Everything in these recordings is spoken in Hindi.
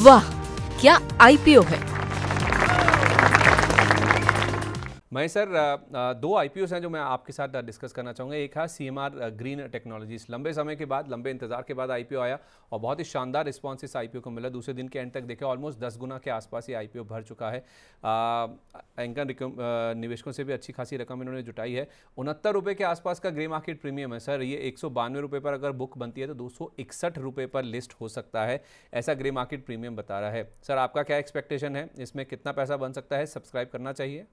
वाह, क्या आईपीओ है। महेश सर, दो आईपीओस हैं जो मैं आपके साथ डिस्कस करना चाहूँगा। एक है सीएमआर ग्रीन टेक्नोलॉजीज। लंबे समय के बाद, लंबे इंतजार के बाद आईपीओ आया और बहुत ही शानदार रिस्पांस इस आईपीओ को मिला। दूसरे दिन के एंड तक देखे ऑलमोस्ट 10 गुना के आसपास ये आईपीओ भर चुका है। एंकर निवेशकों से भी अच्छी खासी रकम इन्होंने जुटाई है। 69 रुपये के आसपास का ग्रे मार्केट प्रीमियम है सर। ये 192 रुपये पर अगर बुक बनती है तो 261 रुपये पर लिस्ट हो सकता है, ऐसा ग्रे मार्केट प्रीमियम बता रहा है। सर आपका क्या एक्सपेक्टेशन है, इसमें कितना पैसा बन सकता है, सब्सक्राइब करना चाहिए?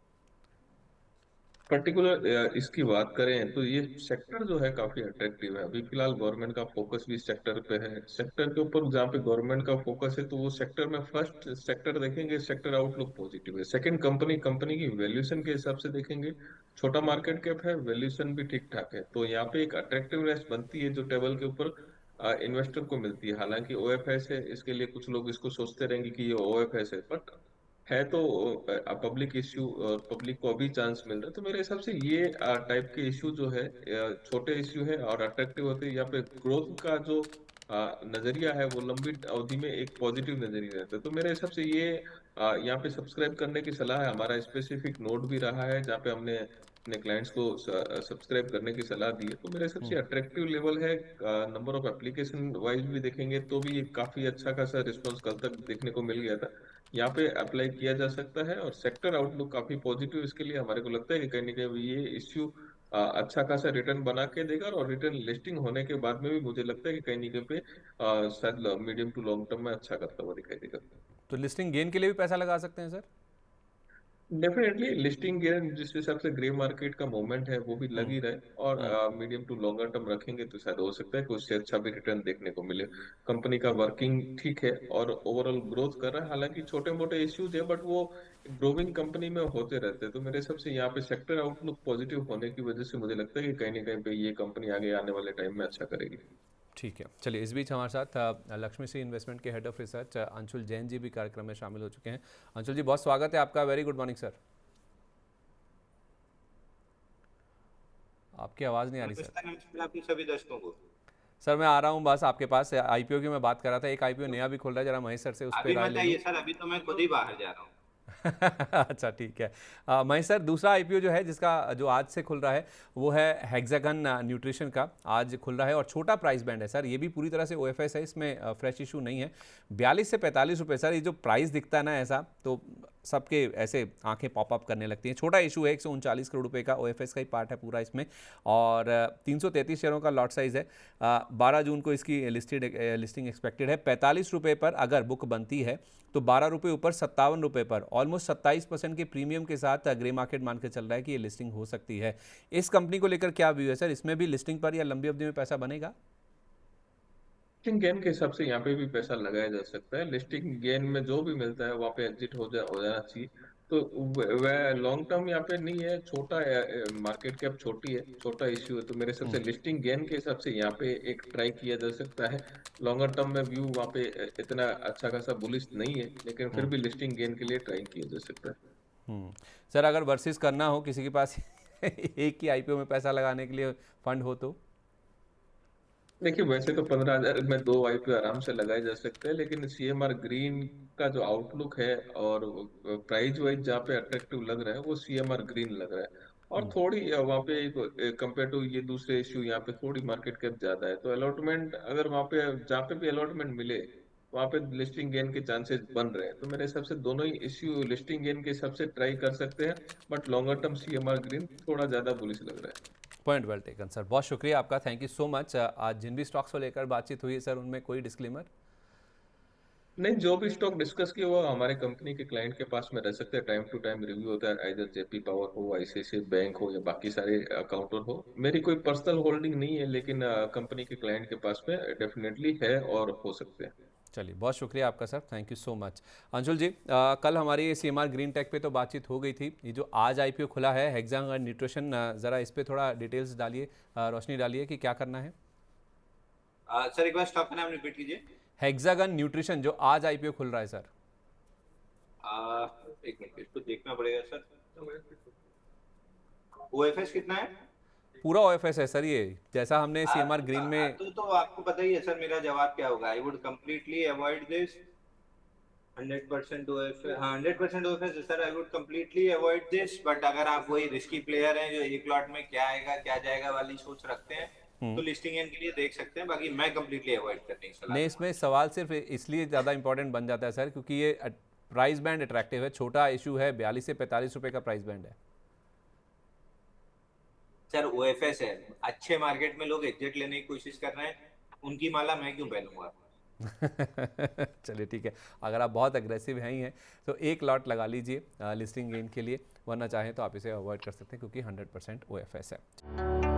पर्टिकुलर इसकी बात करें तो ये सेक्टर जो है काफी अट्रैक्टिव है। अभी फिलहाल गवर्नमेंट का फोकस भी सेक्टर पे है। सेक्टर के ऊपर जहाँ पे गवर्नमेंट का फोकस है तो वो सेक्टर में फर्स्ट सेक्टर देखेंगे, सेक्टर आउटलुक पॉजिटिव है। सेकंड, कंपनी की वैल्यूएशन के हिसाब से देखेंगे, छोटा मार्केट कैप है, वैल्यूएशन भी ठीक ठाक है, तो यहाँ पे एक अट्रैक्टिवनेस बनती है जो टेबल के ऊपर इन्वेस्टर को मिलती है। हालांकि ओएफएस है, इसके लिए कुछ लोग इसको सोचते रहेंगे कि ये ओएफएस है, बट है तो पब्लिक इश्यू और पब्लिक को अभी चांस मिल रहा है। तो मेरे हिसाब से ये टाइप के इश्यू जो है छोटे इश्यू है और अट्रैक्टिव होते हैं। यहाँ पे ग्रोथ का जो नजरिया है वो लंबी अवधि में एक पॉजिटिव नजरिया रहता है। तो मेरे हिसाब से ये यहाँ पे सब्सक्राइब करने की सलाह है। हमारा स्पेसिफिक नोट भी रहा है जहाँ पे हमने अपने क्लाइंट्स को सब्सक्राइब करने की सलाह दी है। तो मेरे हिसाब से अट्रैक्टिव लेवल है। नंबर ऑफ एप्लीकेशन वाइज भी देखेंगे तो भी काफी अच्छा खासा रिस्पॉन्स कल तक देखने को मिल गया था। यहाँ पे अप्लाई किया जा सकता है और सेक्टर आउटलुक काफी पॉजिटिव। इसके लिए हमारे को लगता है कि कहीं ना कहीं ये इश्यू अच्छा खासा रिटर्न बना के देगा और रिटर्न लिस्टिंग होने के बाद में भी मुझे लगता है कि कहीं ना कहीं पे शायद मीडियम टू लॉन्ग टर्म में अच्छा करता हुआ दिखाई देगा। तो लिस्टिंग गेन के लिए भी पैसा लगा सकते हैं सर? डेफिनेटली लिस्टिंग गेन जिस हिसाब से ग्रे मार्केट का मूवमेंट है वो भी लग ही रहा है और मीडियम टू लॉन्गर टर्म रखेंगे तो शायद हो सकता है कि उससे अच्छा भी रिटर्न देखने को मिले। कंपनी का वर्किंग ठीक है और ओवरऑल ग्रोथ कर रहा है। हालांकि छोटे मोटे इश्यूज है बट वो ग्रोइंग कंपनी में होते रहते हैं। तो मेरे हिसाब से यहाँ पे सेक्टर आउटलुक पॉजिटिव होने की वजह से मुझे लगता है कि कहीं ना कहीं पे ये कंपनी आगे आने वाले टाइम में अच्छा करेगी। ठीक है, चलिए। इस बीच हमारे साथ लक्ष्मी श्री इन्वेस्टमेंट के head of research Anshul Jain ji भी कार्यक्रम में शामिल हो चुके हैं। अंशुल जी, बहुत स्वागत है आपका। Very good morning sir. आपकी आवाज़ नहीं आ रही सर। आपके सभी दर्शकों को सर मैं आ रहा हूँ बस आपके पास। आईपीओ की मैं बात कर रहा था, एक आईपीओ नया भी खुल रहा है, जरा महेश सर से उस पर अभी राय मत ले आइए लूँ। सर, अभी तो मैं खुद ही बाहर जा रहा हूँ। अच्छा ठीक है। महेश सर, दूसरा आईपीओ जो है जिसका जो आज से खुल रहा है वो है हेक्सागन न्यूट्रिशन का। आज खुल रहा है और छोटा प्राइस बैंड है सर। ये भी पूरी तरह से ओएफएस है, इसमें फ्रेश इशू नहीं है। 42 से 45 रुपये सर। ये जो प्राइस दिखता है ना ऐसा, तो सबके ऐसे आंखें पॉपअप करने लगती हैं। छोटा इशू है, 139 करोड़ रुपए का ओएफएस का ही पार्ट है पूरा इसमें और 333 शेयरों का लॉट साइज है। 12 जून को इसकी लिस्टिंग एक्सपेक्टेड है। 45 रुपये पर अगर बुक बनती है तो 12 रुपये ऊपर 57 रुपये पर ऑलमोस्ट 27% के प्रीमियम के साथ ग्रे मार्केट मान के चल रहा है कि ये लिस्टिंग हो सकती है। इस कंपनी को लेकर क्या व्यू है सर? इसमें भी लिस्टिंग पर या लंबी अवधि में पैसा बनेगा? लिस्टिंग गेन के हिसाब से यहाँ पे भी पैसा लगाया जा सकता है। लिस्टिंग गेन में जो भी मिलता है वहाँ पे एग्जिट हो जाना चाहिए। तो वह लॉन्ग टर्म यहाँ पे नहीं है। छोटा मार्केट कैप छोटी है, छोटा इश्यू है, तो मेरे हिसाब से लिस्टिंग गेन के हिसाब से यहाँ पे एक ट्राई किया जा सकता है। लॉन्गर टर्म में व्यू वहाँ पे इतना अच्छा खासा बुलिश नहीं है, लेकिन फिर भी लिस्टिंग गेन के लिए ट्राई किया जा सकता है। सर अगर वर्सेस करना हो किसी के पास एक ही आईपीओ में पैसा लगाने के लिए फंड हो तो? देखिए वैसे तो 15,000 में दो आईपीओ आराम से लगाए जा सकते हैं, लेकिन सीएमआर ग्रीन का जो आउटलुक है और प्राइस वाइज जहाँ पे अट्रैक्टिव लग रहा है वो सीएमआर ग्रीन लग रहा है। और थोड़ी वहाँ पे कंपेयर टू ये दूसरे इश्यू यहाँ पे थोड़ी मार्केट कैप ज्यादा है। तो अलॉटमेंट अगर वहाँ पे जहाँ पे भी अलॉटमेंट मिले वहाँ पे लिस्टिंग गेन के चांसेस बन रहे हैं। तो मेरे हिसाब से दोनों ही इश्यू लिस्टिंग गेन के हिसाब से ट्राई कर सकते हैं, but longer term CMR green थोड़ा ज्यादा बुलिश लग रहा है। पॉइंट वेल टेकन सर, बहुत शुक्रिया आपका, थैंक यू सो मच। आज जिन भी स्टॉक्स को लेकर बातचीत हुई है सर, उनमें कोई डिस्क्लेमर नहीं, जो भी स्टॉक डिस्कस किया हुआ हमारे कंपनी के क्लाइंट के पास में रह सकते हैं। टाइम टू टाइम रिव्यू होता है, आइदर जेपी पावर हो, आईसीआईसीआई बैंक हो या बाकी सारे अकाउंटर हो। मेरी कोई पर्सनल होल्डिंग नहीं है, लेकिन कंपनी के क्लाइंट के पास में डेफिनेटली है और हो सकते हैं। चलिए, बहुत शुक्रिया आपका sir, thank you so much. Anshul ji, कल हमारी सीएमआर ग्रीन टेक पे तो बातचीत हो गई थी। ये जो आज आईपीओ खुला है हेक्सागन न्यूट्रिशन, ज़रा इस पे थोड़ा डिटेल्स डालिए, रोशनी डालिए कि क्या करना है। सर एक बार स्टॉक का नाम रिपीट कीजिए। हेक्सागन न्यूट्रिशन जो आज आईपीओ खुल रहा है सर। एक मिनट, इसको देखना पड़ेगा सर। ओएफएस कितना है? पूरा ओएफएस है सर ये, जैसा हमने सीएमआर ग्रीन में। तो आपको पता ही है सर मेरा जवाब क्या होगा। I would completely avoid this 100% OFS, हाँ 100% OFS sir, I would completely avoid this, but अगर आप वही रिस्की प्लेयर हैं जो एक लॉट में क्या आएगा क्या जाएगा वाली सोच रखते हैं, तो लिस्टिंग के लिए देख सकते हैं, बाकी मैं कम्प्लीटली अवॉइड करने की सलाह नहीं, इसमें सवाल सिर्फ इसलिए ज़्यादा इंपॉर्टेंट बन जाता है सर क्योंकि ये प्राइस बैंड अट्रैक्टिव है। छोटा इशू है, 42 से 45 रुपए का प्राइस बैंड है। सर OFS है, अच्छे मार्केट में लोग एग्जिट लेने की कोशिश कर रहे हैं, उनकी माला मैं क्यों पहनूंगा? चलिए ठीक है, अगर आप बहुत अग्रेसिव हैं ही हैं तो एक लॉट लगा लीजिए लिस्टिंग गेन के लिए, वरना चाहें तो आप इसे अवॉइड कर सकते हैं क्योंकि 100% OFS है।